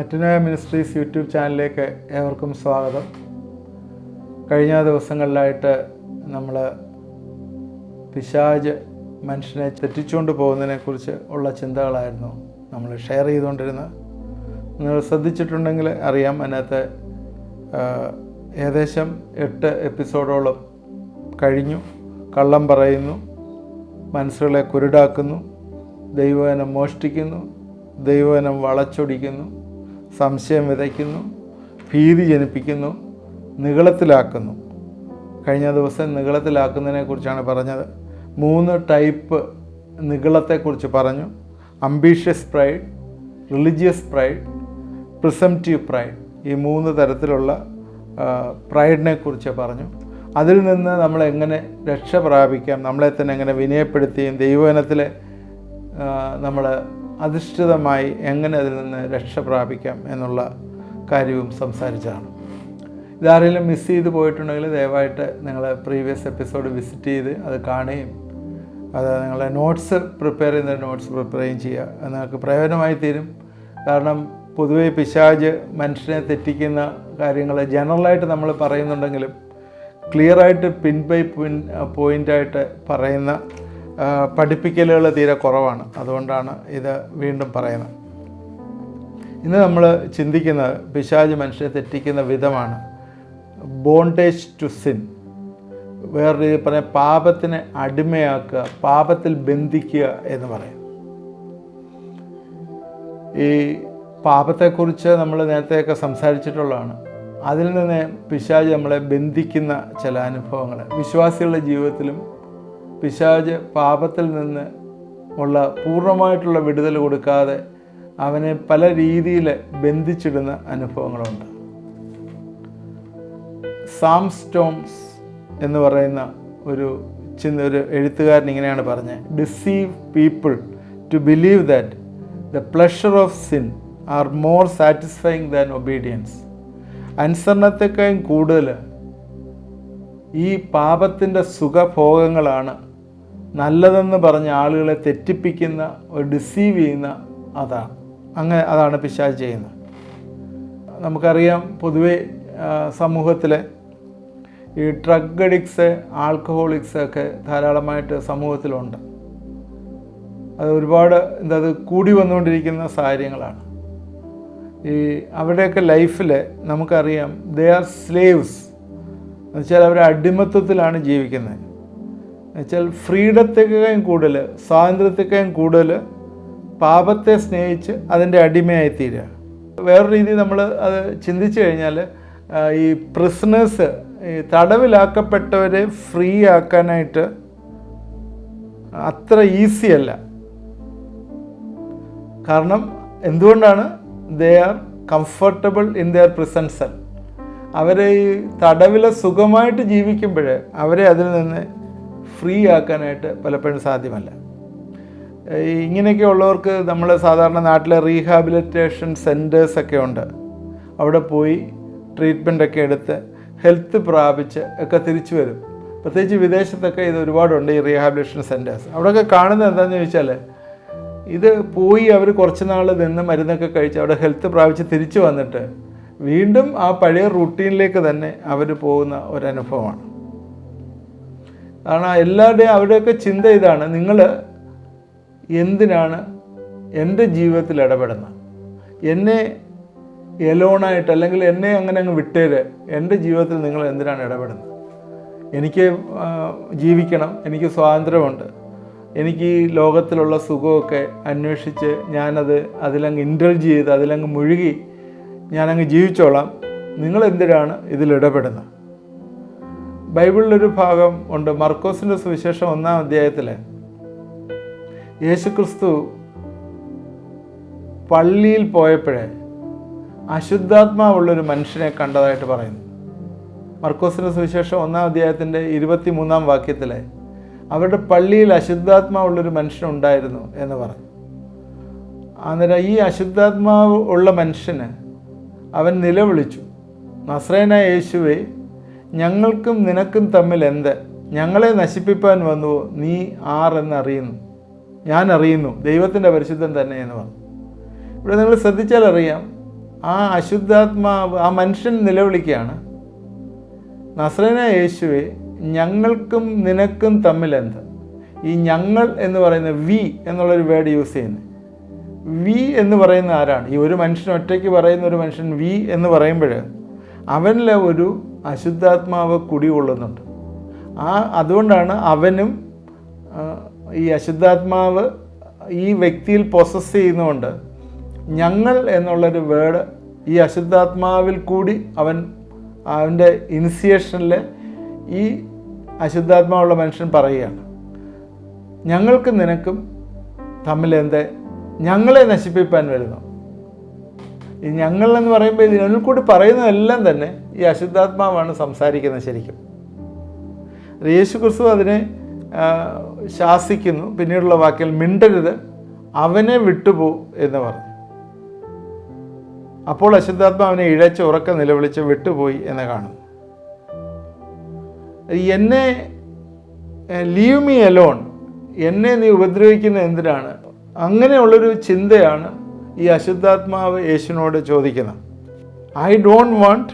Metanoia ministries YouTube ചാനലിലേക്ക് ഏവർക്കും സ്വാഗതം. കഴിഞ്ഞ ദിവസങ്ങളിലായിട്ട് നമ്മൾ പിശാച് മനുഷ്യനെ തെറ്റിച്ചുകൊണ്ട് പോകുന്നതിനെക്കുറിച്ച് ഉള്ള ചിന്തകളായിരുന്നു നമ്മൾ ഷെയർ ചെയ്തുകൊണ്ടിരുന്നത്. നിങ്ങൾ ശ്രദ്ധിച്ചിട്ടുണ്ടെങ്കിൽ അറിയാം, അതിനകത്ത് ഏകദേശം 8 എപ്പിസോഡോളം കഴിഞ്ഞു. കള്ളം പറയുന്നു, മനസ്സുകളെ കുരുടാക്കുന്നു, ദൈവവചനം മോഷ്ടിക്കുന്നു, ദൈവവചനം വളച്ചൊടിക്കുന്നു, സംശയം വിതയ്ക്കുന്നു, ഭീതി ജനിപ്പിക്കുന്നു, നിഗളത്തിലാക്കുന്നു. കഴിഞ്ഞ ദിവസം നിഗളത്തിലാക്കുന്നതിനെക്കുറിച്ചാണ് പറഞ്ഞത്. 3 ടൈപ്പ് നിഗളത്തെക്കുറിച്ച് പറഞ്ഞു. Ambitious pride, religious pride, presumptive pride. ഈ 3 തരത്തിലുള്ള പ്രൈഡിനെ കുറിച്ച് പറഞ്ഞു. അതിൽ നിന്ന് നമ്മളെങ്ങനെ രക്ഷ പ്രാപിക്കാം, നമ്മളെ തന്നെ എങ്ങനെ വിനയപ്പെടുത്തിയും ദൈവവചനത്തിൽ നമ്മൾ അധിഷ്ഠിതമായി എങ്ങനെ അതിൽ നിന്ന് രക്ഷ പ്രാപിക്കാം എന്നുള്ള കാര്യവും സംസാരിച്ചതാണ്. ഇതാരെങ്കിലും മിസ് ചെയ്ത് പോയിട്ടുണ്ടെങ്കിൽ ദയവായിട്ട് നിങ്ങൾ പ്രീവിയസ് എപ്പിസോഡ് വിസിറ്റ് ചെയ്ത് അത് കാണുകയും അത് നിങ്ങളെ നോട്ട്സ് പ്രിപ്പയർ ചെയ്യുകയും ചെയ്യുക. അത് നിങ്ങൾക്ക് പ്രയോജനമായി തീരും. കാരണം പൊതുവേ പിശാച് മനുഷ്യനെ തെറ്റിക്കുന്ന കാര്യങ്ങൾ ജനറലായിട്ട് നമ്മൾ പറയുന്നുണ്ടെങ്കിലും ക്ലിയറായിട്ട് പിൻ ബൈ പോയിൻ്റായിട്ട് പറയുന്ന പഠിപ്പിക്കലുകൾ തീരെ കുറവാണ്. അതുകൊണ്ടാണ് ഇത് വീണ്ടും പറയുന്നത്. ഇന്ന് നമ്മൾ ചിന്തിക്കുന്നത് പിശാച് മനുഷ്യനെ തെറ്റിക്കുന്ന വിധമാണ്. ബോണ്ടേജ് ടു സിൻ, വേറെ രീതി പറയാം, പാപത്തിനെ അടിമയാക്കുക, പാപത്തിൽ ബന്ധിക്കുക എന്ന് പറയും. ഈ പാപത്തെക്കുറിച്ച് നമ്മൾ നേരത്തെയൊക്കെ സംസാരിച്ചിട്ടുള്ളതാണ്. അതിൽ നിന്ന് പിശാച് നമ്മളെ ബന്ധിക്കുന്ന ചില അനുഭവങ്ങൾ വിശ്വാസികളുടെ ജീവിതത്തിലും പിശാച് പാപത്തിൽ നിന്ന് ഉള്ള പൂർണ്ണമായിട്ടുള്ള വിടുതൽ കൊടുക്കാതെ അവനെ പല രീതിയിൽ ബന്ധിച്ചിടുന്ന അനുഭവങ്ങളുണ്ട്. സാം സ്റ്റോംസ് എന്ന് പറയുന്ന ഒരു എഴുത്തുകാരൻ ഇങ്ങനെയാണ് പറഞ്ഞത്: deceive people to believe that the pleasure of sin are more satisfying than obedience. അനുസരണത്തെക്കാളും കൂടുതൽ ഈ പാപത്തിൻ്റെ സുഖഭോഗങ്ങളാണ് നല്ലതെന്ന് പറഞ്ഞ ആളുകളെ തെറ്റിപ്പിക്കുന്ന, ഒരു ഡിസീവ് ചെയ്യുന്ന അതാണ് പിശാച് ചെയ്യുന്നത്. നമുക്കറിയാം, പൊതുവെ സമൂഹത്തിലെ ഈ ഡ്രഗ് അഡിക്ട്സ്, ആൽക്കഹോളിക്സ് ഒക്കെ ധാരാളമായിട്ട് സമൂഹത്തിലുണ്ട്. അത് ഒരുപാട് അത് കൂടി വന്നുകൊണ്ടിരിക്കുന്ന കാര്യങ്ങളാണ്. ഈ അവരുടെയൊക്കെ ലൈഫിൽ നമുക്കറിയാം, ദേ ആർ സ്ലേവ്സ് എന്നുവെച്ചാൽ അവർ അടിമത്വത്തിലാണ് ജീവിക്കുന്നത്. എന്നുവെച്ചാൽ ഫ്രീഡത്തെക്കാളും കൂടുതൽ, സ്വാതന്ത്ര്യത്തെക്കാളും കൂടുതൽ പാപത്തെ സ്നേഹിച്ച് അതിൻ്റെ അടിമയായിത്തീരുക. വേറൊരു രീതി നമ്മൾ അത് ചിന്തിച്ചു കഴിഞ്ഞാൽ, ഈ പ്രിസണേഴ്സ്, ഈ തടവിലാക്കപ്പെട്ടവരെ ഫ്രീ ആക്കാനായിട്ട് അത്ര ഈസി അല്ല. കാരണം എന്തുകൊണ്ടാണ്? They are comfortable in there prison cell. അവരെ ഈ തടവിൽ സുഖമായിട്ട് ജീവിക്കുമ്പോൾ അവരെ അതിൽ നിന്ന് ഫ്രീ ആക്കാനായിട്ട് പലപ്പോഴും സാധ്യമല്ല. ഇങ്ങനെയൊക്കെ ഉള്ളവർക്ക് നമ്മൾ സാധാരണ നാട്ടിലെ റീഹാബിലിറ്റേഷൻ സെൻറ്റേഴ്സൊക്കെ ഉണ്ട്. അവിടെ പോയി ട്രീറ്റ്മെൻറ്റൊക്കെ എടുത്ത് ഹെൽത്ത് പ്രാപിച്ച് ഒക്കെ തിരിച്ചു വരും. പ്രത്യേകിച്ച് വിദേശത്തൊക്കെ ഇത് ഒരുപാടുണ്ട്, ഈ റീഹാബിലിറ്റേഷൻ സെൻറ്റേഴ്സ്. അവിടെയൊക്കെ കാണുന്നത് എന്താണെന്ന് ചോദിച്ചാൽ, ഇത് പോയി അവർ കുറച്ച് നാൾ നിന്ന് മരുന്നൊക്കെ കഴിച്ച് അവിടെ ഹെൽത്ത് പ്രാപിച്ച് തിരിച്ചു വന്നിട്ട് വീണ്ടും ആ പഴയ റൂട്ടീനിലേക്ക് തന്നെ അവർ പോകുന്ന ഒരനുഭവമാണ്. കാരണം എല്ലാവരുടെയും അവരുടെയൊക്കെ ചിന്ത ഇതാണ്: നിങ്ങൾ എന്തിനാണ് എൻ്റെ ജീവിതത്തിൽ ഇടപെടുന്നത്? എന്നെ എലോണായിട്ട്, അല്ലെങ്കിൽ എന്നെ അങ്ങനെ അങ്ങ് വിട്ടേര്, എൻ്റെ ജീവിതത്തിൽ നിങ്ങൾ എന്തിനാണ് ഇടപെടുന്നത്? എനിക്ക് ജീവിക്കണം, എനിക്ക് സ്വാതന്ത്ര്യമുണ്ട്, എനിക്ക് ഈ ലോകത്തിലുള്ള സുഖമൊക്കെ അന്വേഷിച്ച് അതിലങ്ങ് ഇൻഡൾജ് ചെയ്ത് അതിലങ്ങ് മുഴുകി ഞാനങ്ങ് ജീവിച്ചോളാം. നിങ്ങളെന്തിനാണ് ഇതിലിടപെടുന്നത്? ബൈബിളിലൊരു ഭാഗം ഉണ്ട്, മർക്കോസിൻ്റെ സുവിശേഷം 1-ാം അധ്യായത്തിൽ യേശുക്രിസ്തു പള്ളിയിൽ പോയപ്പോഴേ അശുദ്ധാത്മാവുള്ളൊരു മനുഷ്യനെ കണ്ടതായിട്ട് പറയുന്നു. മർക്കോസിൻ്റെ സുവിശേഷം 1-ാം അധ്യായത്തിൻ്റെ 23-ാം വാക്യത്തിൽ അവരുടെ പള്ളിയിൽ അശുദ്ധാത്മാവുള്ളൊരു മനുഷ്യനുണ്ടായിരുന്നു എന്ന് പറഞ്ഞു. അന്നേരം ഈ അശുദ്ധാത്മാവ് ഉള്ള മനുഷ്യന് അവൻ നിലവിളിച്ചു: നസ്രയനായ യേശുവേ, ഞങ്ങൾക്കും നിനക്കും തമ്മിൽ എന്ത്? ഞങ്ങളെ നശിപ്പിപ്പാൻ വന്നുവോ? നീ ആരെന്നറിയുന്നു? ഞാൻ അറിയുന്നു, ദൈവത്തിൻ്റെ പരിശുദ്ധൻ തന്നെ എന്ന് പറഞ്ഞു. ഇവിടെ നിങ്ങൾ ശ്രദ്ധിച്ചാൽ അറിയാം, ആ അശുദ്ധാത്മാവ്, ആ മനുഷ്യൻ നിലവിളിക്കുകയാണ്, നസ്രേനായ യേശുവേ, ഞങ്ങൾക്കും നിനക്കും തമ്മിലെന്ത്? ഈ ഞങ്ങൾ എന്ന് പറയുന്ന വി എന്നുള്ളൊരു വേർഡ് യൂസ് ചെയ്യുന്നത്. വി എന്ന് പറയുന്ന ആരാണ്? ഈ ഒരു മനുഷ്യൻ ഒറ്റയ്ക്ക് പറയുന്ന ഒരു മനുഷ്യൻ വി എന്ന് പറയുമ്പോൾ അവനിലെ ഒരു അശുദ്ധാത്മാവ് കുടികൊള്ളുന്നുണ്ട്. അതുകൊണ്ടാണ് അവനും ഈ അശുദ്ധാത്മാവ് ഈ വ്യക്തിയിൽ പൊസസ് ചെയ്യുന്നതുകൊണ്ട് ഞങ്ങൾ എന്നുള്ളൊരു വേർഡ് ഈ അശുദ്ധാത്മാവിൽ കൂടി അവൻ്റെ ഇനിസിയേഷനിൽ ഈ അശുദ്ധാത്മാവുള്ള മനുഷ്യൻ പറയുകയാണ്, ഞങ്ങൾക്കും നിനക്കും തമ്മിലെന്ത്? ഞങ്ങളെ നശിപ്പിക്കാൻ വരുന്നു. ഈ ഞങ്ങൾ എന്ന് പറയുമ്പോൾ ഇതിനുള്ളിൽ കൂടി പറയുന്നതെല്ലാം തന്നെ ഈ അശുദ്ധാത്മാവാണ് സംസാരിക്കുന്നത് ശരിക്കും. യേശു ക്രിസ്തു അതിനെ ശാസിക്കുന്നു. പിന്നീടുള്ള വാക്കിൽ മിണ്ടരുത്, അവനെ വിട്ടുപോ എന്ന് പറഞ്ഞു. അപ്പോൾ അശുദ്ധാത്മാവിനെ ഇഴച്ച് ഉറക്കം നിലവിളിച്ച് വിട്ടുപോയി എന്ന് കാണുന്നു. എന്നെ ലീവ് മീ അലോൺ, എന്നെ നീ ഉപദ്രവിക്കുന്ന എന്തിനാണ്? അങ്ങനെയുള്ളൊരു ചിന്തയാണ് ഈ അശുദ്ധാത്മാവ് യേശുവിനോട് ചോദിക്കുന്നത്. I don't want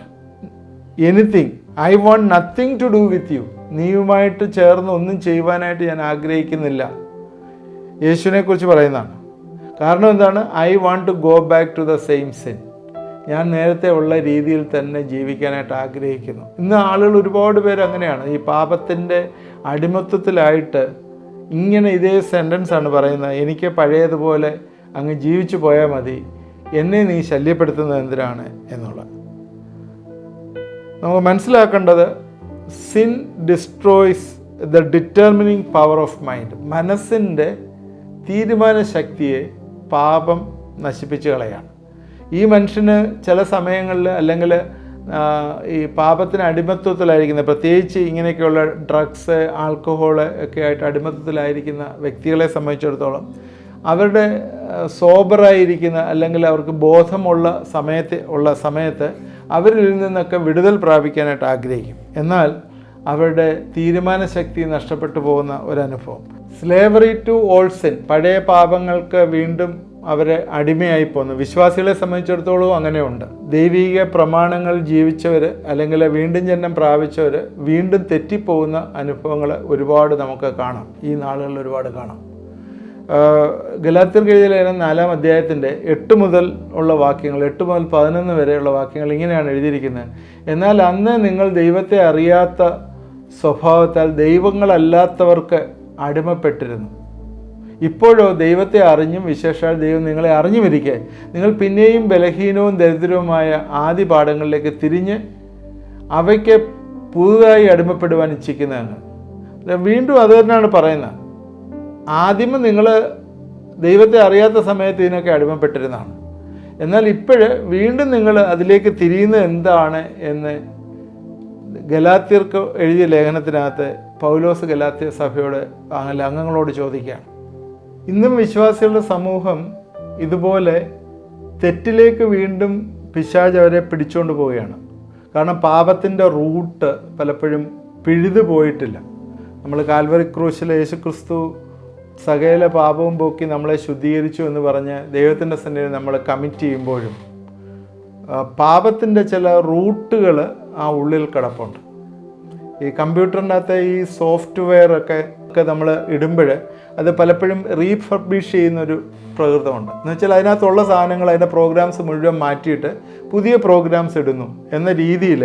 anything, I want nothing to do with you. നീയുമായിട്ട് ചേർന്ന് ഒന്നും ചെയ്യുവാനായിട്ട് ഞാൻ ആഗ്രഹിക്കുന്നില്ല. യേശുവിനെ കുറിച്ച് പറയുന്നതാണ്. കാരണം എന്താണ്? I want to go back to the same sin. ഞാൻ നേരത്തെ ഉള്ള രീതിയിൽ തന്നെ ജീവിക്കാനായിട്ട് ആഗ്രഹിക്കുന്നു. ഇന്ന് ആളുകൾ ഒരുപാട് പേര് അങ്ങനെയാണ്. ഈ പാപത്തിൻ്റെ അടിമത്വത്തിലായിട്ട് ഇങ്ങനെ ഇതേ സെൻറ്റൻസാണ് പറയുന്നത്, എനിക്ക് പഴയതുപോലെ അങ്ങ് ജീവിച്ചു പോയാൽ മതി, എന്നെ നീ ശല്യപ്പെടുത്തുന്നത് എന്തിനാണ് എന്നുള്ളത്. നമുക്ക് മനസ്സിലാക്കേണ്ടത്, sin destroys the determining power of mind. മനസ്സിൻ്റെ തീരുമാന ശക്തിയെ പാപം നശിപ്പിച്ച് കളയാണ്. ഈ മനുഷ്യന് ചില സമയങ്ങളിൽ അല്ലെങ്കിൽ ഈ പാപത്തിന് അടിമത്വത്തിലായിരിക്കുന്ന, പ്രത്യേകിച്ച് ഇങ്ങനെയൊക്കെയുള്ള ഡ്രഗ്സ്, ആൽക്കഹോള് ഒക്കെ ആയിട്ട് അടിമത്വത്തിലായിരിക്കുന്ന വ്യക്തികളെ സംബന്ധിച്ചിടത്തോളം അവരുടെ സോബറായിരിക്കുന്ന അല്ലെങ്കിൽ അവർക്ക് ബോധമുള്ള സമയത്ത് അവരിൽ നിന്നൊക്കെ വിടുതൽ പ്രാപിക്കാനായിട്ട് ആഗ്രഹിക്കും. എന്നാൽ അവരുടെ തീരുമാനശക്തി നഷ്ടപ്പെട്ടു പോകുന്ന ഒരനുഭവം. സ്ലേവറി ടു ഓൾ സിൻ, പഴയ പാപങ്ങൾക്ക് വീണ്ടും അവരെ അടിമയായി പോകുന്നു. വിശ്വാസികളെ സംബന്ധിച്ചിടത്തോളം അങ്ങനെയുണ്ട്. ദൈവിക പ്രമാണങ്ങൾ ജീവിച്ചവർ അല്ലെങ്കിൽ വീണ്ടും ജന്മം പ്രാപിച്ചവർ വീണ്ടും തെറ്റിപ്പോകുന്ന അനുഭവങ്ങൾ ഒരുപാട് നമുക്ക് കാണാം. ഈ നാളുകളിൽ ഒരുപാട് കാണാം. ഗലാത്യർക്ക് എഴുതിയ ലേഖനം 4-ാം അധ്യായത്തിൻ്റെ 8 മുതൽ ഉള്ള വാക്യങ്ങൾ, 8 മുതൽ 11 വരെയുള്ള വാക്യങ്ങൾ ഇങ്ങനെയാണ് എഴുതിയിരിക്കുന്നത്. എന്നാൽ അന്ന് നിങ്ങൾ ദൈവത്തെ അറിയാത്ത സ്വഭാവത്താൽ ദൈവങ്ങളല്ലാത്തവർക്ക് അടിമപ്പെട്ടിരുന്നു. ഇപ്പോഴോ ദൈവത്തെ അറിഞ്ഞും, വിശേഷാൽ ദൈവം നിങ്ങളെ അറിഞ്ഞുമിരിക്കെ, നിങ്ങൾ പിന്നെയും ബലഹീനവും ദരിദ്രവുമായ ആദി പാഠങ്ങളിലേക്ക് തിരിഞ്ഞ് അവയ്ക്ക് പുതുതായി അടിമപ്പെടുവാൻ ഇച്ഛിക്കുന്നതാണ്. വീണ്ടും അത് തന്നെയാണ് പറയുന്നത്. ആദ്യമേ നിങ്ങൾ ദൈവത്തെ അറിയാത്ത സമയത്ത് ഇതിനൊക്കെ അടിമപ്പെട്ടിരുന്നതാണ്. എന്നാൽ വീണ്ടും നിങ്ങൾ അതിലേക്ക് തിരിയുന്നത് എന്താണ് എന്ന് ഗലാത്യർക്ക് എഴുതിയ ലേഖനത്തിനകത്ത് പൗലോസ് ഗലാത്യ സഭയോട് അംഗങ്ങളോട് ചോദിക്കുകയാണ്. ഇന്നും വിശ്വാസികളുടെ സമൂഹം ഇതുപോലെ തെറ്റിലേക്ക് വീണ്ടും പിശാച് അവരെ പിടിച്ചുകൊണ്ട് പോവുകയാണ്. കാരണം പാപത്തിൻ്റെ റൂട്ട് പലപ്പോഴും പിഴുതു പോയിട്ടില്ല. നമ്മൾ കാൽവറി ക്രൂശിൽ യേശുക്രിസ്തു സകല പാപവും പോക്കി നമ്മളെ ശുദ്ധീകരിച്ചു എന്ന് പറഞ്ഞ് ദൈവത്തിൻ്റെ സന്നിധിയിൽ നമ്മൾ കമ്മിറ്റ് ചെയ്യുമ്പോഴും പാപത്തിൻ്റെ ചില റൂട്ടുകൾ ആ ഉള്ളിൽ കിടപ്പുണ്ട്. ഈ കമ്പ്യൂട്ടറിൻ്റെ അകത്തെ ഈ സോഫ്റ്റ്വെയർ ഒക്കെ നമ്മൾ ഇടുമ്പോൾ അത് പലപ്പോഴും റീഫർബിഷ് ചെയ്യുന്നൊരു പ്രകൃതമുണ്ട്. എന്ന് വെച്ചാൽ അതിനകത്തുള്ള സാധനങ്ങൾ, അതിൻ്റെ പ്രോഗ്രാംസ് മുഴുവൻ മാറ്റിയിട്ട് പുതിയ പ്രോഗ്രാംസ് ഇടുന്നു എന്ന രീതിയിൽ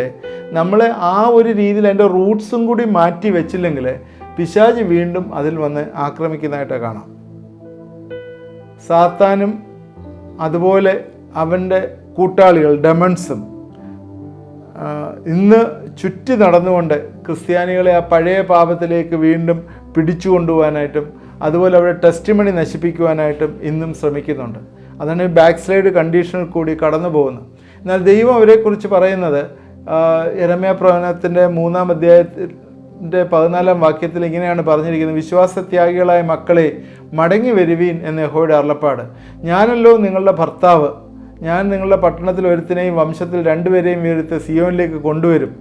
നമ്മൾ ആ ഒരു രീതിയിൽ അതിൻ്റെ റൂട്ട്സും കൂടി മാറ്റി വെച്ചില്ലെങ്കിൽ പിശാച് വീണ്ടും അതിൽ വന്ന് ആക്രമിക്കുന്നതായിട്ട് കാണാം. സാത്താനും അതുപോലെ അവൻ്റെ കൂട്ടാളികൾ ഡെമൺസും ഇന്ന് ചുറ്റി നടന്നുകൊണ്ട് ക്രിസ്ത്യാനികളെ ആ പഴയ പാപത്തിലേക്ക് വീണ്ടും പിടിച്ചു കൊണ്ടുപോകാനായിട്ടും അതുപോലെ അവരുടെ ടെസ്റ്റിമണി നശിപ്പിക്കുവാനായിട്ടും ഇന്നും ശ്രമിക്കുന്നുണ്ട്. അതാണ് ബാക്ക് സ്ലൈഡ് കണ്ടീഷനിൽ കൂടി കടന്നു പോകുന്നത്. എന്നാൽ ദൈവം അവരെക്കുറിച്ച് പറയുന്നത് യെരമ്യാ പ്രവചനത്തിൻ്റെ 3-ാം അധ്യായത്തിൻ്റെ 14-ാം വാക്യത്തിൽ ഇങ്ങനെയാണ് പറഞ്ഞിരിക്കുന്നത്: വിശ്വാസത്യാഗികളായ മക്കളെ മടങ്ങി വരുവീൻ എന്ന് യഹോവയുടെ അരുളപ്പാട്. ഞാനല്ലോ നിങ്ങളുടെ ഭർത്താവ്. ഞാൻ നിങ്ങളുടെ പട്ടണത്തിൽ ഒരുത്തിനെയും വംശത്തിൽ 2 പേരെയും വീഴ്ത്തി സിയോനിലേക്ക് കൊണ്ടുവരും.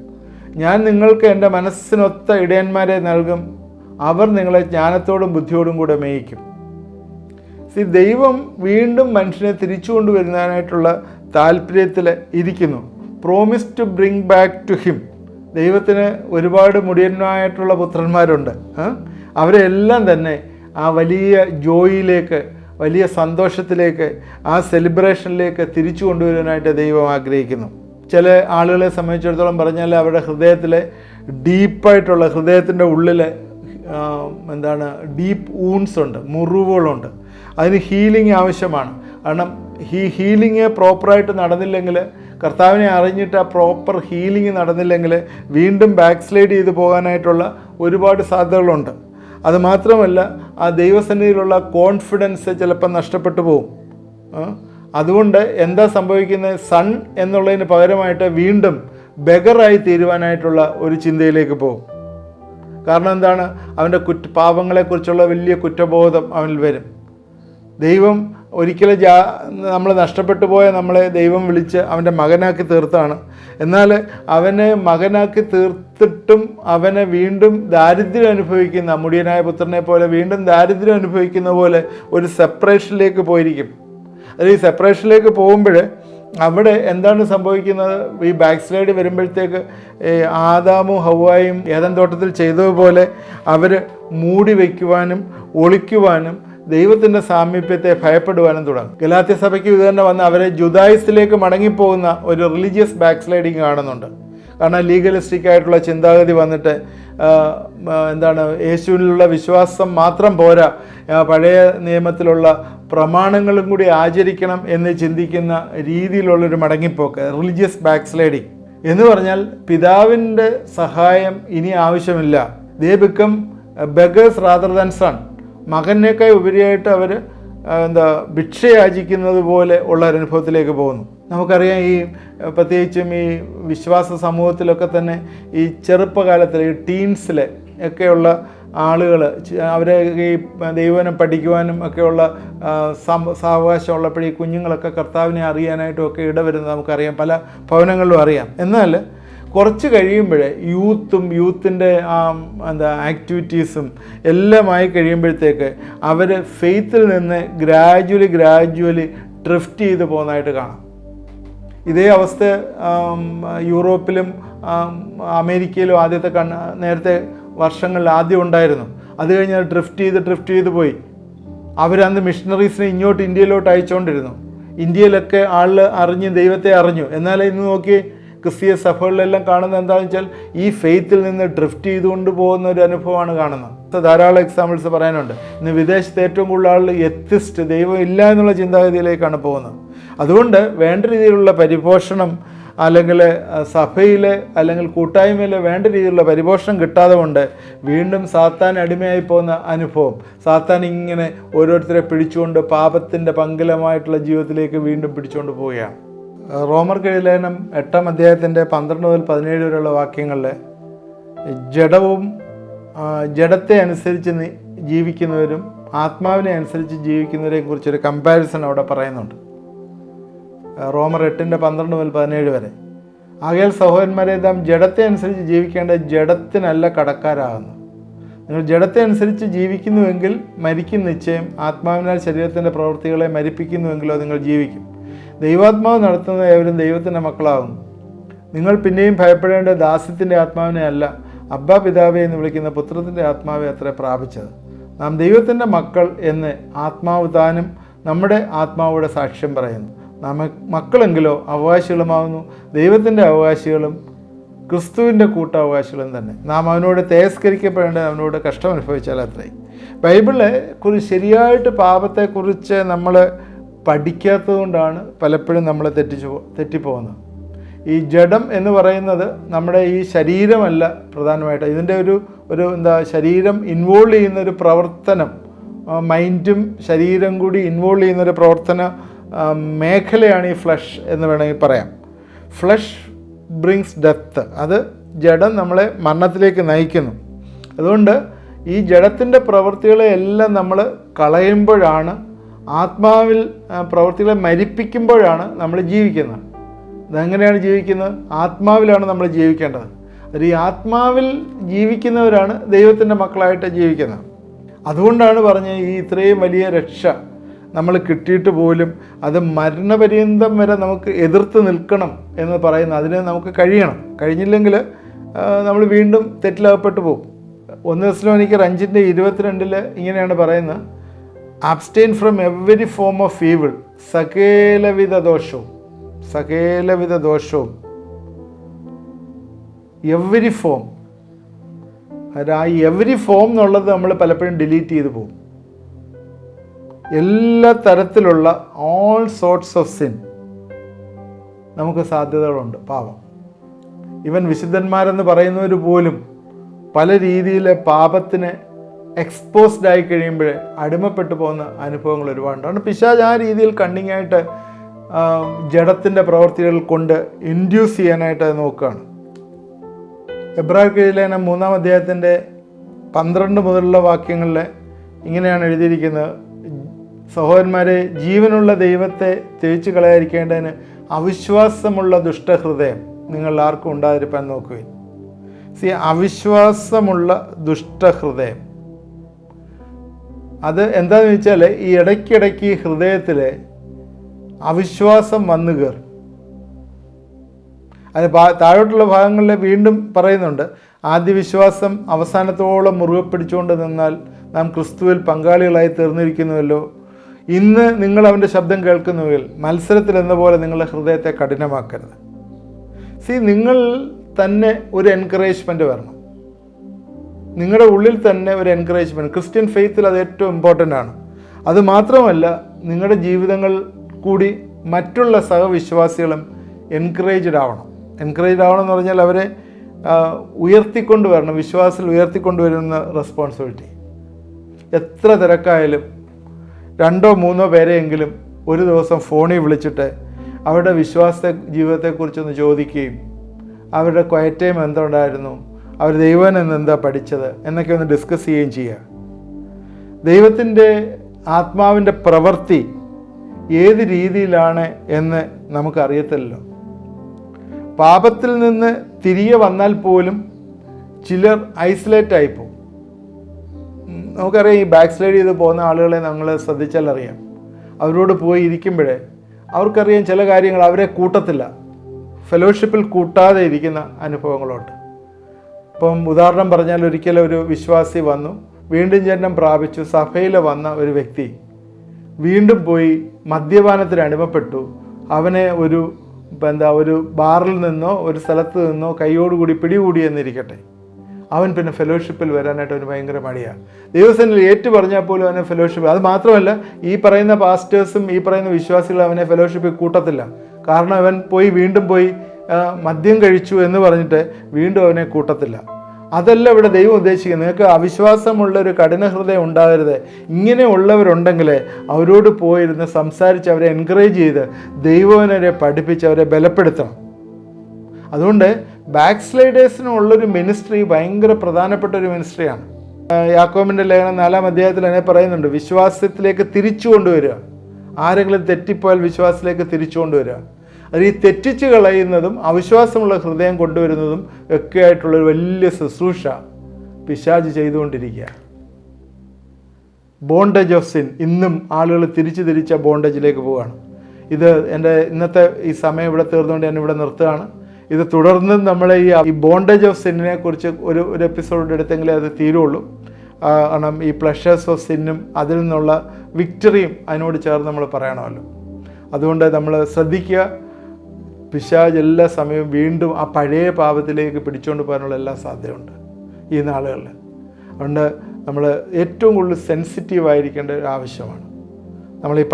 ഞാൻ നിങ്ങൾക്ക് എൻ്റെ മനസ്സിനൊത്ത ഇടയന്മാരെ നൽകും. അവർ നിങ്ങളെ ജ്ഞാനത്തോടും ബുദ്ധിയോടും കൂടെ മേയിക്കും. ദൈവം വീണ്ടും മനുഷ്യനെ തിരിച്ചു കൊണ്ടുവരുന്നതിനായിട്ടുള്ള താല്പര്യത്തിൽ ഇരിക്കുന്നു. Promise to bring back to him. ദൈവത്തിന് ഒരുപാട് മുടിയന്മാരായിട്ടുള്ള പുത്രന്മാരുണ്ട്. അവരെല്ലാം തന്നെ ആ വലിയ ജോയിലേക്ക്, വലിയ സന്തോഷത്തിലേക്ക്, ആ സെലിബ്രേഷനിലേക്ക് തിരിച്ചു കൊണ്ടുവരാനായിട്ട് ദൈവം ആഗ്രഹിക്കുന്നു. ചില ആളുകളെ സംബന്ധിച്ചിടത്തോളം പറഞ്ഞാൽ അവരുടെ ഹൃദയത്തിലെ ഡീപ്പായിട്ടുള്ള, ഹൃദയത്തിൻ്റെ ഉള്ളിൽ ഡീപ്പ് വൂൺസ് ഉണ്ട്, മുറിവുകളുണ്ട്. അതിന് ഹീലിംഗ് ആവശ്യമാണ്. കാരണം ഹീലിംഗ് പ്രോപ്പറായിട്ട് നടന്നില്ലെങ്കിൽ, കർത്താവിനെ അറിഞ്ഞിട്ട് ആ പ്രോപ്പർ ഹീലിംഗ് നടന്നില്ലെങ്കിൽ വീണ്ടും ബാക്ക് സ്ലൈഡ് ചെയ്ത് പോകാനായിട്ടുള്ള ഒരുപാട് സാധ്യതകളുണ്ട്. അതുമാത്രമല്ല, ആ ദൈവസന്നിധിയിലുള്ള കോൺഫിഡൻസ് ചിലപ്പോൾ നഷ്ടപ്പെട്ടു പോകും. അതുകൊണ്ട് എന്താ സംഭവിക്കുന്നത്? സൺ എന്നുള്ളതിന് പകരമായിട്ട് വീണ്ടും ബെഗറായി തീരുവാനായിട്ടുള്ള ഒരു ചിന്തയിലേക്ക് പോകും. കാരണം എന്താണ്? അവൻ്റെ പാപങ്ങളെക്കുറിച്ചുള്ള വലിയ കുറ്റബോധം അവനിൽ വരും. ദൈവം ഒരിക്കലും നമ്മൾ നഷ്ടപ്പെട്ടു പോയ നമ്മളെ ദൈവം വിളിച്ച് അവൻ്റെ മകനാക്കി തീർത്താണ്. എന്നാൽ അവനെ മകനാക്കി തീർത്തിട്ടും അവനെ വീണ്ടും ദാരിദ്ര്യം അനുഭവിക്കുന്ന, മുടിയനായ പുത്രനെ പോലെ വീണ്ടും ദാരിദ്ര്യം അനുഭവിക്കുന്ന പോലെ ഒരു സെപ്പറേഷനിലേക്ക് പോയിരിക്കും. അത് ഈ സെപ്പറേഷനിലേക്ക് പോകുമ്പോൾ അവിടെ എന്താണ് സംഭവിക്കുന്നത്? ഈ ബാക്ക് സ്ലൈഡ് വരുമ്പോഴത്തേക്ക് ആദാമും ഹവ്വായും ഏദൻ തോട്ടത്തിൽ ചെയ്തതുപോലെ അവർ മൂടി വയ്ക്കുവാനും ഒളിക്കുവാനും ദൈവത്തിൻ്റെ സാമീപ്യത്തെ ഭയപ്പെടുവാനും തുടങ്ങും. ഗലാത്യ സഭയ്ക്ക് ഇത് തന്നെ വന്ന് അവരെ ജുദായിസത്തിലേക്ക് മടങ്ങിപ്പോകുന്ന ഒരു റിലീജിയസ് ബാക്ക് സ്ലൈഡിങ് കാണുന്നുണ്ട്. കാരണം ലീഗലിസ്റ്റിക് ആയിട്ടുള്ള ചിന്താഗതി വന്നിട്ട് യേശുവിലുള്ള വിശ്വാസം മാത്രം പോരാ, പഴയ നിയമത്തിലുള്ള പ്രമാണങ്ങളും കൂടി ആചരിക്കണം എന്ന് ചിന്തിക്കുന്ന രീതിയിലുള്ളൊരു മടങ്ങിപ്പോക്ക്, റിലീജിയസ് ബാക്ക് സ്ലൈഡിങ് എന്ന് പറഞ്ഞാൽ പിതാവിൻ്റെ സഹായം ഇനി ആവശ്യമില്ല. They become beggars rather than son. മകനേക്കാൾ ഉപരിയായിട്ട് അവർ ഭിക്ഷ യാചിക്കുന്നത് പോലെ ഉള്ള ഒരു അനുഭവത്തിലേക്ക് പോകുന്നു. നമുക്കറിയാം, ഈ പ്രത്യേകിച്ചും ഈ വിശ്വാസ സമൂഹത്തിലൊക്കെ തന്നെ ഈ ചെറുപ്പകാലത്തിൽ, ഈ ടീൻസിൽ ഒക്കെയുള്ള ആളുകൾ, അവരെ ഈ ദൈവനം പഠിക്കുവാനും ഒക്കെയുള്ള സാവകാശം ഉള്ളപ്പോൾ ഈ കുഞ്ഞുങ്ങളൊക്കെ കർത്താവിനെ അറിയാനായിട്ടും ഒക്കെ ഇടവരുന്നത് നമുക്കറിയാം, പല ഭവനങ്ങളിലും അറിയാം. എന്നാൽ കുറച്ച് കഴിയുമ്പോൾ യൂത്തിൻ്റെ ആക്ടിവിറ്റീസും എല്ലാമായി കഴിയുമ്പോഴത്തേക്ക് അവർ ഫെയ്ത്തിൽ നിന്ന് ഗ്രാജുവലി ഡ്രിഫ്റ്റ് ചെയ്ത് പോകുന്നതായിട്ട് കാണാം. ഇതേ അവസ്ഥ യൂറോപ്പിലും അമേരിക്കയിലും നേരത്തെ വർഷങ്ങളിൽ ആദ്യം ഉണ്ടായിരുന്നു. അത് കഴിഞ്ഞാൽ ഡ്രിഫ്റ്റ് ചെയ്ത് പോയി. അവരന്ന് മിഷണറീസിനെ ഇങ്ങോട്ട് ഇന്ത്യയിലോട്ട് അയച്ചുകൊണ്ടിരുന്നു. ഇന്ത്യയിലൊക്കെ ആൾ അറിഞ്ഞ് ദൈവത്തെ അറിഞ്ഞു. എന്നാൽ ഇന്ന് നോക്കി ക്രിസ്തീയ സഭകളിലെല്ലാം കാണുന്നത് എന്താണെന്ന് വെച്ചാൽ ഈ ഫെയ്ത്തിൽ നിന്ന് ഡ്രിഫ്റ്റ് ചെയ്തുകൊണ്ട് പോകുന്ന ഒരു അനുഭവമാണ് കാണുന്നത്. ധാരാളം എക്സാമ്പിൾസ് പറയാനുണ്ട്. ഇന്ന് വിദേശത്ത് ഏറ്റവും കൂടുതൽ ആളുകൾ എത്തിസ്റ്റ്, ദൈവം ഇല്ല എന്നുള്ള ചിന്താഗതിയിലേക്കാണ് പോകുന്നത്. അതുകൊണ്ട് വേണ്ട രീതിയിലുള്ള പരിപോഷണം അല്ലെങ്കിൽ സഭയിൽ അല്ലെങ്കിൽ കൂട്ടായ്മയിൽ വേണ്ട രീതിയിലുള്ള പരിപോഷണം കിട്ടാതെ കൊണ്ട് വീണ്ടും സാത്താൻ അടിമയായി പോകുന്ന അനുഭവം. സാത്താൻ ഇങ്ങനെ ഓരോരുത്തരെ പിടിച്ചുകൊണ്ട് പാപത്തിൻ്റെ പങ്കിലമായിട്ടുള്ള ജീവിതത്തിലേക്ക് വീണ്ടും പിടിച്ചുകൊണ്ട് പോവുകയാണ്. റോമർക്ക് എഴുതിയ ലേഖനം 8-ാം അധ്യായത്തിൻ്റെ 12 മുതൽ 17 വരെയുള്ള വാക്യങ്ങളിൽ ജഡത്തെ അനുസരിച്ച് ജീവിക്കുന്നവരും ആത്മാവിനെ അനുസരിച്ച് ജീവിക്കുന്നവരെയും കുറിച്ചൊരു കമ്പാരിസൺ അവിടെ പറയുന്നുണ്ട്. റോമർ 8-ന്റെ 12 മുതൽ 17 വരെ. ആകയാൽ സഹോദരന്മാരെ, നാം ജഡത്തെ അനുസരിച്ച് ജീവിക്കേണ്ട ജഡത്തിനല്ല കടക്കാരാകുന്നു. നിങ്ങൾ ജഡത്തെ അനുസരിച്ച് ജീവിക്കുന്നുവെങ്കിൽ മരിക്കും നിശ്ചയം. ആത്മാവിനാൽ ശരീരത്തിൻ്റെ പ്രവൃത്തികളെ മരിപ്പിക്കുന്നുവെങ്കിലോ നിങ്ങൾ ജീവിക്കും. ദൈവാത്മാവ് നടത്തുന്ന ഏവരും ദൈവത്തിൻ്റെ മക്കളാകുന്നു. നിങ്ങൾ പിന്നെയും ഭയപ്പെടേണ്ട ദാസ്യത്തിൻ്റെ ആത്മാവിനെ അല്ല, അബ്ബാ പിതാവേ എന്ന് വിളിക്കുന്ന പുത്രത്തിൻ്റെ ആത്മാവെ അത്ര പ്രാപിച്ചത്. നാം ദൈവത്തിൻ്റെ മക്കൾ എന്ന് ആത്മാവ് താനും നമ്മുടെ ആത്മാവോടെ സാക്ഷ്യം പറയുന്നു. നാം മക്കളെങ്കിലോ അവകാശികളുമാകുന്നു, ദൈവത്തിൻ്റെ അവകാശികളും ക്രിസ്തുവിൻ്റെ കൂട്ടാവകാശികളും തന്നെ. നാം അവനോട് തേസ്കരിക്കപ്പെടേണ്ടത് അവനോട് കഷ്ടം അനുഭവിച്ചാൽ അത്രയും. ബൈബിളിലെ കുറിച്ച് ശരിയായിട്ട് പാപത്തെക്കുറിച്ച് നമ്മൾ പഠിക്കാത്തത് കൊണ്ടാണ് പലപ്പോഴും നമ്മൾ തെറ്റിപ്പോകുന്നത്. ഈ ജഡം എന്ന് പറയുന്നത് നമ്മുടെ ഈ ശരീരമല്ല പ്രധാനമായിട്ട്. ഇതിൻ്റെ ഒരു ശരീരം ഇൻവോൾവ് ചെയ്യുന്നൊരു പ്രവർത്തനം, മൈൻഡും ശരീരം കൂടി ഇൻവോൾവ് ചെയ്യുന്നൊരു പ്രവർത്തന മേഖലയാണ് ഈ ഫ്ലഷ് എന്ന് വേണമെങ്കിൽ പറയാം. Flesh brings death. അത് ജഡം നമ്മളെ മരണത്തിലേക്ക് നയിക്കുന്നു. അതുകൊണ്ട് ഈ ജഡത്തിൻ്റെ പ്രവൃത്തികളെ എല്ലാം നമ്മൾ കളയുമ്പോഴാണ്, ആത്മാവിൽ പ്രവൃത്തികളെ മരിപ്പിക്കുമ്പോഴാണ് നമ്മൾ ജീവിക്കുന്നത്. അതെങ്ങനെയാണ് ജീവിക്കുന്നത്? ആത്മാവിലാണ് നമ്മൾ ജീവിക്കേണ്ടത്. അത് ഈ ആത്മാവിൽ ജീവിക്കുന്നവരാണ് ദൈവത്തിൻ്റെ മക്കളായിട്ട് ജീവിക്കുന്നത്. അതുകൊണ്ടാണ് പറഞ്ഞ് ഈ ഇത്രയും വലിയ രക്ഷ നമ്മൾ കിട്ടിയിട്ട് പോലും അത് മരണപര്യന്തം വരെ നമുക്ക് എതിർത്ത് നിൽക്കണം എന്ന് പറയുന്ന അതിന് നമുക്ക് കഴിഞ്ഞില്ലെങ്കിൽ നമ്മൾ വീണ്ടും തെറ്റിലകപ്പെട്ടു പോകും. 1 തെസ്സലോനിക്കർ 5:22 ഇങ്ങനെയാണ് പറയുന്നത്, abstain from every form of evil, സകലവിധ ദോഷവും എവരി ഫോം. ആ എവരി ഫോം എന്നുള്ളത് നമ്മൾ പലപ്പോഴും ഡിലീറ്റ് ചെയ്ത് പോകും. എല്ലാ തരത്തിലുള്ള ഓൾ സോർട്സ് ഓഫ് സിൻ നമുക്ക് സാധ്യതകളുണ്ട്. പാപം, ഇവൻ വിശുദ്ധന്മാരെന്ന് പറയുന്നവർ പോലും പല രീതിയിലെ പാപത്തിന് എക്സ്പോസ്ഡ് ആയി കഴിയുമ്പോൾ അടിമപ്പെട്ടു പോകുന്ന അനുഭവങ്ങൾ ഒരുപാടുണ്ട്. അതുകൊണ്ട് പിശാച് ആ രീതിയിൽ കണ്ണിങ്ങായിട്ട് ജഡത്തിൻ്റെ പ്രവൃത്തികൾ കൊണ്ട് ഇൻഡ്യൂസ് ചെയ്യാനായിട്ട് നോക്കുകയാണ്. എബ്രായർക്കെഴുതിയ ലേഖനം 3-ാം അധ്യായത്തിൻ്റെ 12 മുതലുള്ള വാക്യങ്ങളിൽ ഇങ്ങനെയാണ് എഴുതിയിരിക്കുന്നത്, സഹോദരന്മാരെ, ജീവനുള്ള ദൈവത്തെ ത്യജിച്ചു കളയാതിരിക്കേണ്ടതിന് അവിശ്വാസമുള്ള ദുഷ്ടഹൃദയം നിങ്ങൾ ആർക്കും ഉണ്ടാതിരിക്കാൻ നോക്കുകയും. അവിശ്വാസമുള്ള ദുഷ്ടഹൃദയം അത് എന്താണെന്ന് വെച്ചാൽ ഈ ഇടയ്ക്കിടയ്ക്ക് ഹൃദയത്തിൽ അവിശ്വാസം വന്നു കയറും. അത് താഴോട്ടുള്ള ഭാഗങ്ങളിൽ വീണ്ടും പറയുന്നുണ്ട്, ആദ്യ വിശ്വാസം അവസാനത്തോളം മുറുകെ പിടിച്ചുകൊണ്ട് നിന്നാൽ നാം ക്രിസ്തുവിൽ പങ്കാളികളായി തീർന്നിരിക്കുന്നുവല്ലോ. ഇന്ന് നിങ്ങൾ അവൻ്റെ ശബ്ദം കേൾക്കുന്നുവെങ്കിൽ മത്സരത്തിൽ എന്ന പോലെ നിങ്ങളുടെ ഹൃദയത്തെ കഠിനമാക്കരുത്. നിങ്ങൾ തന്നെ ഒരു എൻകറേജ്മെൻറ്റ് വരണം. നിങ്ങളുടെ ഉള്ളിൽ തന്നെ ഒരു എൻകറേജ്മെൻറ്റ്. ക്രിസ്ത്യൻ ഫെയ്ത്തിൽ അത് ഏറ്റവും ഇമ്പോർട്ടൻ്റ് ആണ്. അതുമാത്രമല്ല, നിങ്ങളുടെ ജീവിതങ്ങൾ കൂടി മറ്റുള്ള സഹവിശ്വാസികളും എൻകറേജ്ഡ് ആവണം എന്ന് പറഞ്ഞാൽ അവരെ ഉയർത്തിക്കൊണ്ട് വരണം, വിശ്വാസത്തിൽ ഉയർത്തിക്കൊണ്ടുവരുന്ന റെസ്പോൺസിബിലിറ്റി. എത്ര തിരക്കായാലും 2-3 പേരെയെങ്കിലും ഒരു ദിവസം ഫോണിൽ വിളിച്ചിട്ട് അവരുടെ ജീവിതത്തെക്കുറിച്ചൊന്ന് ചോദിക്കുകയും അവരുടെ ക്വയറ്റ് ടൈം എന്തുണ്ടായിരുന്നു, അവർ ദൈവം എന്താ പഠിച്ചത് എന്നൊക്കെ ഒന്ന് ഡിസ്കസ് ചെയ്യുകയും ചെയ്യുക. ദൈവത്തിൻ്റെ ആത്മാവിൻ്റെ പ്രവൃത്തി ഏത് രീതിയിലാണ് എന്ന് നമുക്കറിയത്തില്ലല്ലോ. പാപത്തിൽ നിന്ന് തിരികെ വന്നാൽ പോലും ചിലർ ഐസൊലേറ്റ് ആയിപ്പോവും. നമുക്കറിയാം, ഈ ബാക്ക് സ്ലൈഡ് ചെയ്ത് പോകുന്ന ആളുകളെ നമ്മൾ ശ്രദ്ധിച്ചാൽ അറിയാം. അവരോട് പോയി ഇരിക്കുമ്പോഴേ അവർക്കറിയാം ചില കാര്യങ്ങൾ അവരെ കൂട്ടത്തില്ല, ഫെലോഷിപ്പിൽ കൂട്ടാതെ ഇരിക്കുന്ന അനുഭവങ്ങളുണ്ട്. ഇപ്പം ഉദാഹരണം പറഞ്ഞാൽ, ഒരിക്കലും ഒരു വിശ്വാസി വന്നു, വീണ്ടും ജന്മം പ്രാപിച്ചു, സഭയിൽ വന്ന ഒരു വ്യക്തി വീണ്ടും പോയി മദ്യപാനത്തിന് അടിമപ്പെട്ടു. അവനെ ഒരു ബാറിൽ നിന്നോ ഒരു സ്ഥലത്ത് നിന്നോ കൈയോടുകൂടി പിടികൂടി എന്നിരിക്കട്ടെ, അവൻ പിന്നെ ഫെലോഷിപ്പിൽ വരാനായിട്ട് അവന് ഭയങ്കര മടിയാണ്. ദൈവസേനയിൽ ഏറ്റു പറഞ്ഞാൽ പോലും അവനെ ഫെലോഷിപ്പ്, അത് മാത്രമല്ല ഈ പറയുന്ന പാസ്റ്റേഴ്സും ഈ പറയുന്ന വിശ്വാസികളും അവനെ ഫെലോഷിപ്പിൽ കൂട്ടത്തില്ല. കാരണം അവൻ വീണ്ടും പോയി മദ്യം കഴിച്ചു എന്ന് പറഞ്ഞിട്ട് വീണ്ടും അവനെ കൂട്ടത്തില്ല. അതല്ല ഇവിടെ ദൈവം ഉദ്ദേശിക്കുന്നത്. നിങ്ങൾക്ക് അവിശ്വാസമുള്ളൊരു കഠിന ഹൃദയം ഉണ്ടാകരുത്. ഇങ്ങനെയുള്ളവരുണ്ടെങ്കിൽ അവരോട് പോയിരുന്ന് സംസാരിച്ച് അവരെ എൻകറേജ് ചെയ്ത് ദൈവവനെ പഠിപ്പിച്ച് അവരെ ബലപ്പെടുത്തണം. അതുകൊണ്ട് ബാക്ക് സ്ലൈഡേഴ്സിനുള്ളൊരു മിനിസ്ട്രി ഭയങ്കര പ്രധാനപ്പെട്ട ഒരു മിനിസ്ട്രിയാണ്. യാക്കോബിൻ്റെ ലേഖനം 4-ാം അധ്യായത്തിൽ തന്നെ പറയുന്നുണ്ട്, വിശ്വാസത്തിലേക്ക് തിരിച്ചു കൊണ്ടുവരിക. ആരെങ്കിലും തെറ്റിപ്പോയാൽ വിശ്വാസത്തിലേക്ക് തിരിച്ചു കൊണ്ടുവരിക. അത് ഈ തെറ്റിച്ച് കളയുന്നതും അവിശ്വാസമുള്ള ഹൃദയം കൊണ്ടുവരുന്നതും ഒക്കെ ആയിട്ടുള്ളൊരു വലിയ ശുശ്രൂഷ പിശാച് ചെയ്തുകൊണ്ടിരിക്കുക. ബോണ്ടേജ് ഓഫ് സിൻ, ഇന്നും ആളുകൾ തിരിച്ച് ബോണ്ടേജിലേക്ക് പോവുകയാണ്. ഇത് എൻ്റെ ഇന്നത്തെ ഈ സമയം ഇവിടെ തീർന്നുകൊണ്ട് ഞാൻ ഇവിടെ നിർത്തുകയാണ്. ഇത് തുടർന്ന് നമ്മളെ ഈ ബോണ്ടേജ് ഓഫ് സിന്നിനെ കുറിച്ച് ഒരു എപ്പിസോഡ് എടുത്തെങ്കിലേ അത് തീരുള്ളൂ. കാരണം ഈ പ്ലഷേഴ്സ് ഓഫ് സിന്നും അതിൽ നിന്നുള്ള വിക്ടറിയും അതിനോട് ചേർന്ന് നമ്മൾ പറയണമല്ലോ. അതുകൊണ്ട് നമ്മൾ ശ്രദ്ധിക്കുക, പിശാച് എല്ലാ സമയവും വീണ്ടും ആ പഴയ പാപത്തിലേക്ക് പിടിച്ചുകൊണ്ട് പോകാനുള്ള എല്ലാ സാധ്യതയുണ്ട് ഈ നാളുകളിൽ. അതുകൊണ്ട് നമ്മൾ ഏറ്റവും കൂടുതൽ സെൻസിറ്റീവ് ആയിരിക്കേണ്ട ഒരു ആവശ്യമാണ്. നമ്മൾ ഈ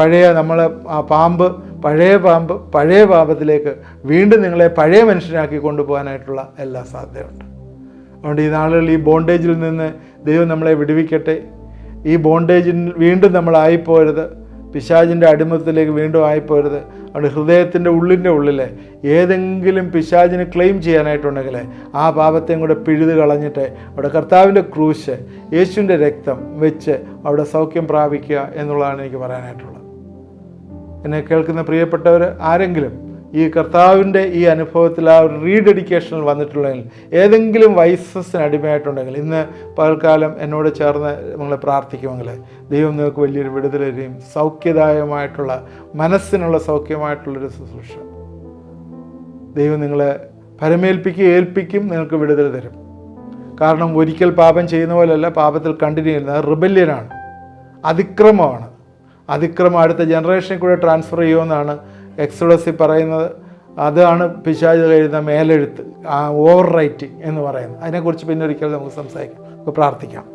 പഴയ പാപത്തിലേക്ക് വീണ്ടും നിങ്ങളെ പഴയ മനുഷ്യനാക്കി കൊണ്ടുപോകാനായിട്ടുള്ള എല്ലാ സാധ്യതയുണ്ട്. അതുകൊണ്ട് ഈ നാളുകളിൽ ഈ ബോണ്ടേജിൽ നിന്ന് ദൈവം നമ്മളെ വിടുവിക്കട്ടെ. ഈ ബോണ്ടേജിൽ വീണ്ടും നമ്മളായിപ്പോരുത്, പിശാചിൻ്റെ അടിമത്തത്തിലേക്ക് വീണ്ടും ആയിപ്പോരുത്. അതുകൊണ്ട് ഹൃദയത്തിൻ്റെ ഉള്ളിലെ ഏതെങ്കിലും പിശാചിന് ക്ലെയിം ചെയ്യാനായിട്ടുണ്ടെങ്കിൽ ആ പാപത്തെയും കൂടെ പിഴുത് കളഞ്ഞിട്ട് അവിടെ കർത്താവിൻ്റെ ക്രൂശ്, യേശുവിൻ്റെ രക്തം വെച്ച് അവിടെ സൗഖ്യം പ്രാപിക്കുക എന്നുള്ളതാണ് എനിക്ക് പറയാനായിട്ടുള്ളത്. എന്നെ കേൾക്കുന്ന പ്രിയപ്പെട്ടവർ ആരെങ്കിലും ഈ കർത്താവിൻ്റെ ഈ അനുഭവത്തിൽ ആ ഒരു റീഡെഡിക്കേഷനിൽ വന്നിട്ടുള്ളതെങ്കിൽ, ഏതെങ്കിലും വൈസസിന് അടിമയായിട്ടുണ്ടെങ്കിൽ, ഇന്ന് പകൽക്കാലം എന്നോട് ചേർന്ന് നിങ്ങൾ പ്രാർത്ഥിക്കുമെങ്കിൽ ദൈവം നിങ്ങൾക്ക് വലിയൊരു വിടുതൽ തരും. സൗഖ്യദായകമായിട്ടുള്ള, മനസ്സിനുള്ള സൗഖ്യമായിട്ടുള്ളൊരു ശുശ്രൂഷ ദൈവം നിങ്ങളെ ഏൽപ്പിക്കും, നിങ്ങൾക്ക് വിടുതൽ തരും. കാരണം ഒരിക്കൽ പാപം ചെയ്യുന്ന പോലെയല്ല, പാപത്തിൽ കണ്ടിന്യൂ ചെയ്യുന്നത്. അത് റിബല്യനാണ്, അതിക്രമമാണ്. അതിക്രമം അടുത്ത ജനറേഷനിൽ കൂടെ ട്രാൻസ്ഫർ ചെയ്യുമെന്നാണ് എക്സോഡസിൽ പറയുന്നത്. അതാണ് പിശാച് കഴിയുന്ന മേലെഴുത്ത്, ഓവർ റൈറ്റിംഗ് എന്ന് പറയുന്നത്. അതിനെക്കുറിച്ച് പിന്നെ ഒരിക്കൽ നമുക്ക് സംസാരിക്കാം, നമുക്ക് പ്രാർത്ഥിക്കാം.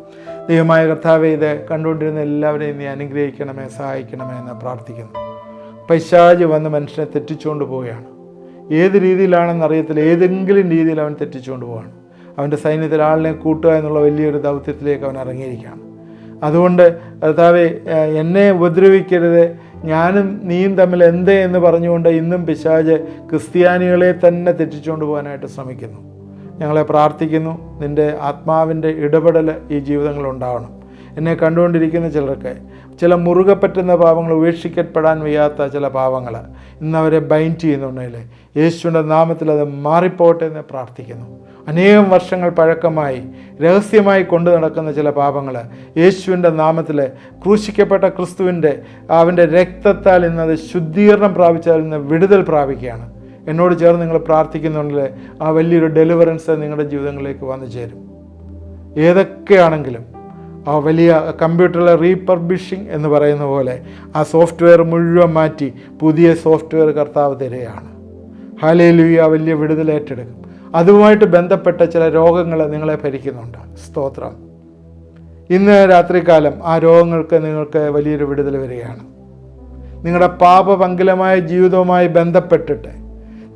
ദൈവമായ കർത്താവേ, ഇത് കണ്ടുകൊണ്ടിരുന്ന എല്ലാവരെയും നീ അനുഗ്രഹിക്കണമേ, സഹായിക്കണമേ എന്ന് പ്രാർത്ഥിക്കുന്നു. പിശാച് വന്ന് മനുഷ്യനെ തെറ്റിച്ചുകൊണ്ട് പോവുകയാണ്. ഏത് രീതിയിലാണെന്ന് അറിയത്തില്ല, ഏതെങ്കിലും രീതിയിൽ അവൻ തെറ്റിച്ചുകൊണ്ട് പോവുകയാണ്. അവൻ്റെ സൈന്യത്തിൽ ആളിനെ കൂട്ടുക എന്നുള്ള വലിയൊരു ദൗത്യത്തിലേക്ക് അവൻ ഇറങ്ങിയിരിക്കുകയാണ്. അതുകൊണ്ട് കർത്താവേ, എന്നെ ഉപദ്രവിക്കരുത്, ഞാനും നീയും തമ്മിൽ എന്തേ എന്ന് പറഞ്ഞുകൊണ്ട് ഇന്നും പിശാച് ക്രിസ്ത്യാനികളെ തന്നെ തെറ്റിച്ചുകൊണ്ട് പോകാനായിട്ട് ശ്രമിക്കുന്നു. ഞങ്ങളെ പ്രാർത്ഥിക്കുന്നു, നിൻ്റെ ആത്മാവിൻ്റെ ഇടപെടൽ ഈ ജീവിതങ്ങളിൽ ഉണ്ടാവണം. എന്നെ കണ്ടുകൊണ്ടിരിക്കുന്ന ചിലർക്ക് ചില മുറുകെ പറ്റുന്ന പാപങ്ങൾ, ഉപേക്ഷിക്കപ്പെടാൻ വയ്യാത്ത ചില പാപങ്ങൾ ഇന്നവരെ ബൈൻഡ് ചെയ്യുന്നുണ്ടെങ്കിൽ യേശുവിൻ്റെ നാമത്തിൽ അത് മാറിപ്പോട്ടെ എന്ന് പ്രാർത്ഥിക്കുന്നു. അനേകം വർഷങ്ങൾ പഴക്കമായി രഹസ്യമായി കൊണ്ടു നടക്കുന്ന ചില പാപങ്ങൾ യേശുവിൻ്റെ നാമത്തിൽ ക്രൂശിക്കപ്പെട്ട ക്രിസ്തുവിൻ്റെ അവൻ്റെ രക്തത്താൽ ഇന്നത് ശുദ്ധീകരണം പ്രാപിച്ചാൽ ഇന്ന് വിടുതൽ പ്രാപിക്കുകയാണ്. എന്നോട് ചേർന്ന് നിങ്ങൾ പ്രാർത്ഥിക്കുന്നുണ്ടെങ്കിൽ ആ വലിയൊരു ഡെലിവറൻസ് നിങ്ങളുടെ ജീവിതങ്ങളിലേക്ക് വന്നു ചേരും. ഏതൊക്കെയാണെങ്കിലും ആ വലിയ കമ്പ്യൂട്ടറിലെ റീപർബിഷിംഗ് എന്ന് പറയുന്ന പോലെ ആ സോഫ്റ്റ്വെയർ മുഴുവൻ മാറ്റി പുതിയ സോഫ്റ്റ്വെയർ കർത്താവ് തരികയാണ്. ഹല്ലേലൂയ, വലിയ വിടുതൽ ഏറ്റെടുക്കും. അതുമായിട്ട് ബന്ധപ്പെട്ട ചില രോഗങ്ങൾ നിങ്ങളെ ഭരിക്കുന്നുണ്ട്. സ്തോത്രം. ഇന്ന് രാത്രികാലം ആ രോഗങ്ങൾക്ക് നിങ്ങൾക്ക് വലിയൊരു വിടുതൽ വരികയാണ്. നിങ്ങളുടെ പാപപങ്കിലമായ ജീവിതവുമായി ബന്ധപ്പെട്ടിട്ട്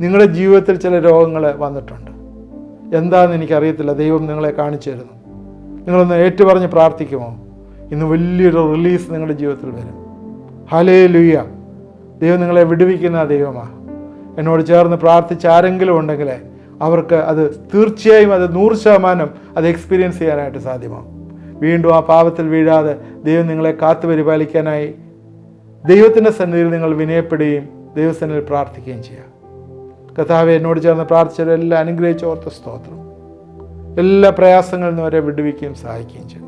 നിങ്ങളുടെ ജീവിതത്തിൽ ചില രോഗങ്ങൾ വന്നിട്ടുണ്ട്. എന്താണെന്ന് എനിക്കറിയത്തില്ല, ദൈവം നിങ്ങളെ കാണിച്ചു തരുന്നു. നിങ്ങളൊന്ന് ഏറ്റുപറഞ്ഞ് പ്രാർത്ഥിക്കുമോ? ഇന്ന് വലിയൊരു റിലീസ് നിങ്ങളുടെ ജീവിതത്തിൽ വരും. ഹല്ലേലൂയ. ദൈവം നിങ്ങളെ വിടുവിക്കുന്ന ദൈവമാണ്. എന്നോട് ചേർന്ന് പ്രാർത്ഥിച്ച ആരെങ്കിലും ഉണ്ടെങ്കിൽ അവർക്ക് അത് തീർച്ചയായും അത് 100% അത് എക്സ്പീരിയൻസ് ചെയ്യാനായിട്ട് സാധ്യമാകും. വീണ്ടും ആ പാപത്തിൽ വീഴാതെ ദൈവം നിങ്ങളെ കാത്തു പരിപാലിക്കാനായി ദൈവത്തിൻ്റെ സന്നിധിയിൽ നിങ്ങൾ വിനയപ്പെടുകയും ദൈവസന്നിധിയിൽ പ്രാർത്ഥിക്കുകയും ചെയ്യുക. കർത്താവേ, എന്നോട് ചേർന്ന് പ്രാർത്ഥിച്ചവരെല്ലാം അനുഗ്രഹിച്ച് ഓർത്ത സ്തോത്രം. എല്ലാ പ്രയാസങ്ങളിൽ നിന്ന് വരെ വിടുവിക്കുകയും സഹായിക്കുകയും ചെയ്യും.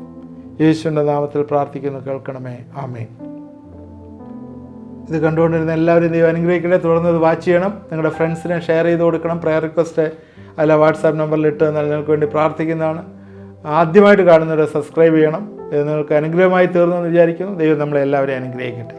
യേശുവിൻ്റെ നാമത്തിൽ പ്രാർത്ഥിക്കുന്നു, കേൾക്കണമേ. ആമേൻ. ഇത് കണ്ടുകൊണ്ടിരുന്ന എല്ലാവരും ദൈവം അനുഗ്രഹിക്കട്ടെ. തുടർന്ന് ഇത് വാച്ച് ചെയ്യണം, നിങ്ങളുടെ ഫ്രണ്ട്സിനെ ഷെയർ ചെയ്ത് കൊടുക്കണം. പ്രയർ റിക്വസ്റ്റ് അല്ല വാട്സാപ്പ് നമ്പറിൽ ഇട്ട് തന്നാൽ നിങ്ങൾക്ക് വേണ്ടി പ്രാർത്ഥിക്കുന്നതാണ്. ആദ്യമായിട്ട് കാണുന്നവരെ സബ്സ്ക്രൈബ് ചെയ്യണം. ഇത് നിങ്ങൾക്ക് അനുഗ്രഹമായി തീർന്നു എന്ന് വിചാരിക്കുന്നു. ദൈവം നമ്മളെ എല്ലാവരെയും അനുഗ്രഹിക്കട്ടെ.